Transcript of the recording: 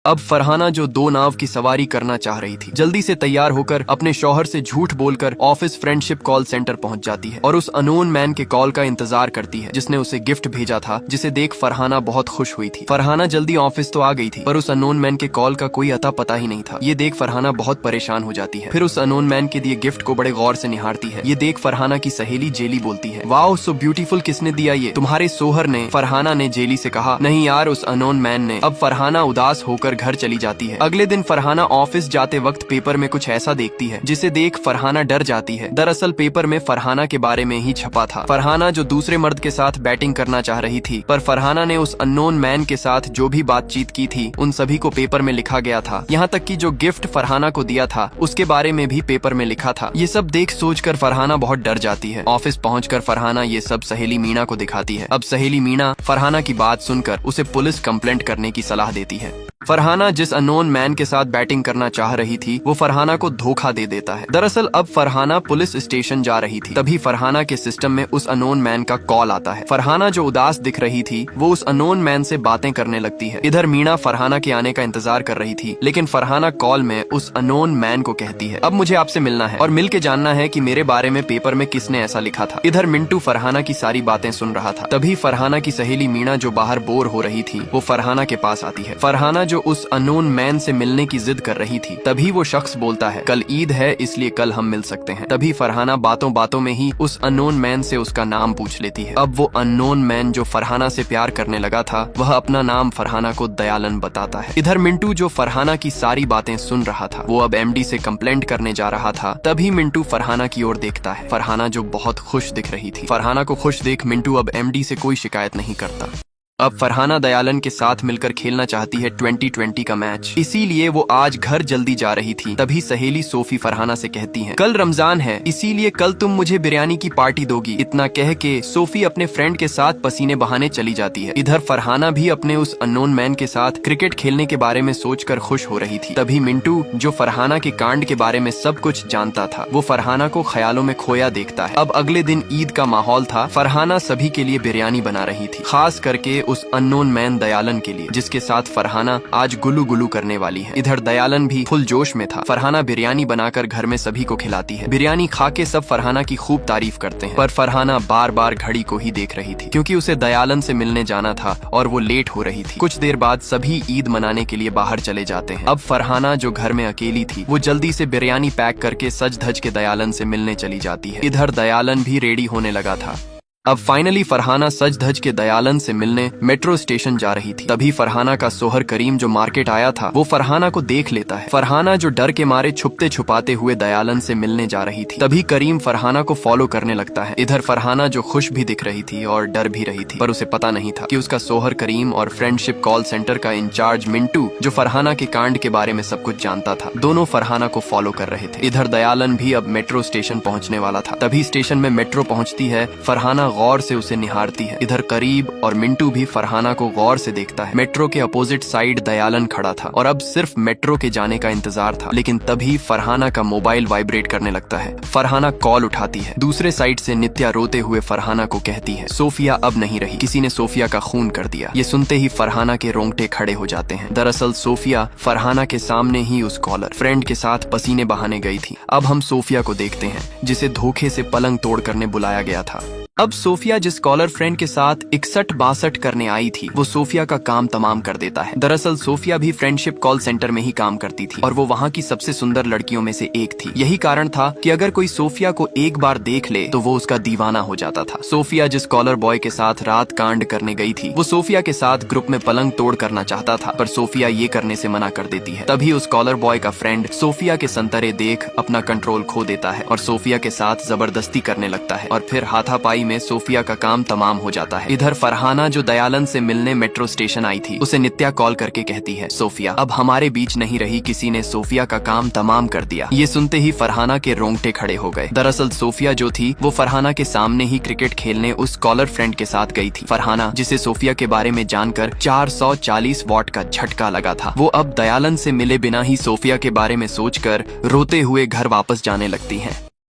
अब फरहाना जो 2 नाव की सवारी करना चाह रही थी, जल्दी से तैयार होकर अपने शौहर से झूठ बोलकर ऑफिस फ्रेंडशिप कॉल सेंटर पहुंच जाती है और उस अननोन मैन के कॉल का इंतजार करती है जिसने उसे गिफ्ट भेजा था, जिसे देख फरहाना बहुत खुश हुई थी। फरहाना जल्दी ऑफिस तो आ गई थी, पर उस अननोन मैन के कॉल का कोई अता पता ही नहीं था। ये देख फरहाना बहुत परेशान हो जाती है। फिर उस अननोन मैन के दिए गिफ्ट को बड़े गौर से निहारती है। ये देख फरहाना की सहेली जेली बोलती है, वाओ सो ब्यूटीफुल, किसने दिया ये? तुम्हारे सोहर ने। फरहाना ने जेली से कहा, नहीं यार, उस अननोन मैन ने। अब फरहाना उदास होकर घर चली जाती है। अगले दिन फरहाना ऑफिस जाते वक्त पेपर में कुछ ऐसा देखती है जिसे देख फरहाना डर जाती है। दरअसल पेपर में फरहाना के बारे में ही छपा था। फरहाना जो दूसरे मर्द के साथ बैटिंग करना चाह रही थी, पर फरहाना ने उस अननोन मैन के साथ जो भी बातचीत की थी उन सभी को पेपर में लिखा गया था। यहाँ तक कि जो गिफ्ट फरहाना को दिया था उसके बारे में भी पेपर में लिखा था। ये सब देख सोचकर फरहाना बहुत डर जाती है। ऑफिस पहुंचकर फरहाना ये सब सहेली मीना को दिखाती है। अब सहेली मीना फरहाना की बात सुनकर उसे पुलिस कंप्लेंट करने की सलाह देती है। फरहाना जिस अननोन मैन के साथ बैटिंग करना चाह रही थी वो फरहाना को धोखा दे देता है। दरअसल अब फरहाना पुलिस स्टेशन जा रही थी, तभी फरहाना के सिस्टम में उस अननोन मैन का कॉल आता है। फरहाना जो उदास दिख रही थी वो उस अननोन मैन से बातें करने लगती है। इधर मीना फरहाना के आने का इंतजार कर रही थी, लेकिन फरहाना कॉल में उस अननोन मैन को कहती है, अब मुझे आपसे मिलना है और मिल के जानना है कि मेरे बारे में पेपर में किसने ऐसा लिखा था। इधर मिंटू फरहाना की सारी बातें सुन रहा था। तभी फरहाना की सहेली मीना जो बाहर बोर हो रही थी वो फरहाना के पास आती है। फरहाना जो उस अननोन मैन से मिलने की जिद कर रही थी, तभी वो शख्स बोलता है, कल ईद है इसलिए कल हम मिल सकते हैं। तभी फरहाना बातों बातों में ही उस अननोन मैन से उसका नाम पूछ लेती है। अब वो अननोन मैन जो फरहाना से प्यार करने लगा था वह अपना नाम फरहाना को दयालन बताता है। इधर मिंटू जो फरहाना की सारी बातें सुन रहा था वो अब एमडी से कंप्लेंट करने जा रहा था। तभी मिंटू फरहाना की ओर देखता है। फरहाना जो बहुत खुश दिख रही थी। फरहाना को खुश देख मिंटू अब एमडी से कोई शिकायत नहीं करता। अब फरहाना दयालन के साथ मिलकर खेलना चाहती है 2020 का मैच, इसीलिए वो आज घर जल्दी जा रही थी। तभी सहेली सोफी फरहाना से कहती है, कल रमजान है इसीलिए कल तुम मुझे बिरयानी की पार्टी दोगी। इतना कह के सोफी अपने फ्रेंड के साथ पसीने बहाने चली जाती है। इधर फरहाना भी अपने उस अननोन मैन के साथ क्रिकेट खेलने के बारे में सोचकर खुश हो रही थी। तभी मिंटू जो फरहाना के कांड के बारे में सब कुछ जानता था वो फरहाना को ख्यालों में खोया देखता है। अब अगले दिन ईद का माहौल था। फरहाना सभी के लिए बिरयानी बना रही थी, खास करके उस अननोन मैन दयालन के लिए, जिसके साथ फरहाना आज गुलू गुलू करने वाली है। इधर दयालन भी फुल जोश में था। फरहाना बिरयानी बनाकर घर में सभी को खिलाती है। बिरयानी खा के सब फरहाना की खूब तारीफ करते हैं, पर फरहाना बार बार घड़ी को ही देख रही थी क्योंकि उसे दयालन से मिलने जाना था और वो लेट हो रही थी। कुछ देर बाद सभी ईद मनाने के लिए बाहर चले जाते हैं। अब फरहाना जो घर में अकेली थी वो जल्दी से बिरयानी पैक करके सज धज के दयालन से मिलने चली जाती है। इधर दयालन भी रेडी होने लगा था। अब फाइनली फरहाना सज धज के दयालन से मिलने मेट्रो स्टेशन जा रही थी। तभी फरहाना का सोहर करीम जो मार्केट आया था वो फरहाना को देख लेता है। फरहाना जो डर के मारे छुपते छुपाते हुए दयालन से मिलने जा रही थी, तभी करीम फरहाना को फॉलो करने लगता है। इधर फरहाना जो खुश भी दिख रही थी और डर भी रही थी, पर उसे पता नहीं था कि उसका सोहर करीम और फ्रेंडशिप कॉल सेंटर का इंचार्ज मिंटू जो फरहाना के कांड के बारे में सब कुछ जानता था, दोनों फरहाना को फॉलो कर रहे थे। इधर दयालन भी अब मेट्रो स्टेशन पहुंचने वाला था। तभी स्टेशन में मेट्रो पहुंचती है। फरहाना गौर से उसे निहारती है। इधर करीब और मिंटू भी फरहाना को गौर से देखता है। मेट्रो के अपोजिट साइड दयालन खड़ा था और अब सिर्फ मेट्रो के जाने का इंतजार था। लेकिन तभी फरहाना का मोबाइल वाइब्रेट करने लगता है। फरहाना कॉल उठाती है। दूसरे साइड से नित्या रोते हुए फरहाना को कहती है, सोफिया अब नहीं रही, किसी ने सोफिया का खून कर दिया। ये सुनते ही फरहाना के रोंगटे खड़े हो जाते हैं। दरअसल सोफिया फरहाना के सामने ही उस कॉलर फ्रेंड के साथ पसीने बहाने गई थी। अब हम सोफिया को देखते हैं जिसे धोखे से पलंग तोड़ करने बुलाया गया था। अब सोफिया जिस कॉलर फ्रेंड के साथ 61-62 करने आई थी वो सोफिया का काम तमाम कर देता है। दरअसल सोफिया भी फ्रेंडशिप कॉल सेंटर में ही काम करती थी और वो वहाँ की सबसे सुंदर लड़कियों में से एक थी। यही कारण था कि अगर कोई सोफिया को एक बार देख ले तो वो उसका दीवाना हो जाता था। सोफिया जिस कॉलर बॉय के साथ रात कांड करने गई थी वो सोफिया के साथ ग्रुप में पलंग तोड़ करना चाहता था, पर सोफिया ये करने से मना कर देती है। तभी उस कॉलर बॉय का फ्रेंड सोफिया के संतरे देख अपना कंट्रोल खो देता है और सोफिया के साथ जबरदस्ती करने लगता है और फिर हाथापाई में सोफिया का काम तमाम हो जाता है। इधर फरहाना जो दयालन से मिलने मेट्रो स्टेशन आई थी उसे नित्या कॉल करके कहती है, सोफिया अब हमारे बीच नहीं रही, किसी ने सोफिया का काम तमाम कर दिया। ये सुनते ही फरहाना के रोंगटे खड़े हो गए। दरअसल सोफिया जो थी वो फरहाना के सामने ही क्रिकेट खेलने उस कॉलर फ्रेंड के साथ गई थी। फरहाना जिसे सोफिया के बारे में जानकर 440 वॉट का झटका लगा था, वो अब दयालन से मिले बिना ही सोफिया के बारे में सोचकर रोते हुए घर वापस जाने लगती है।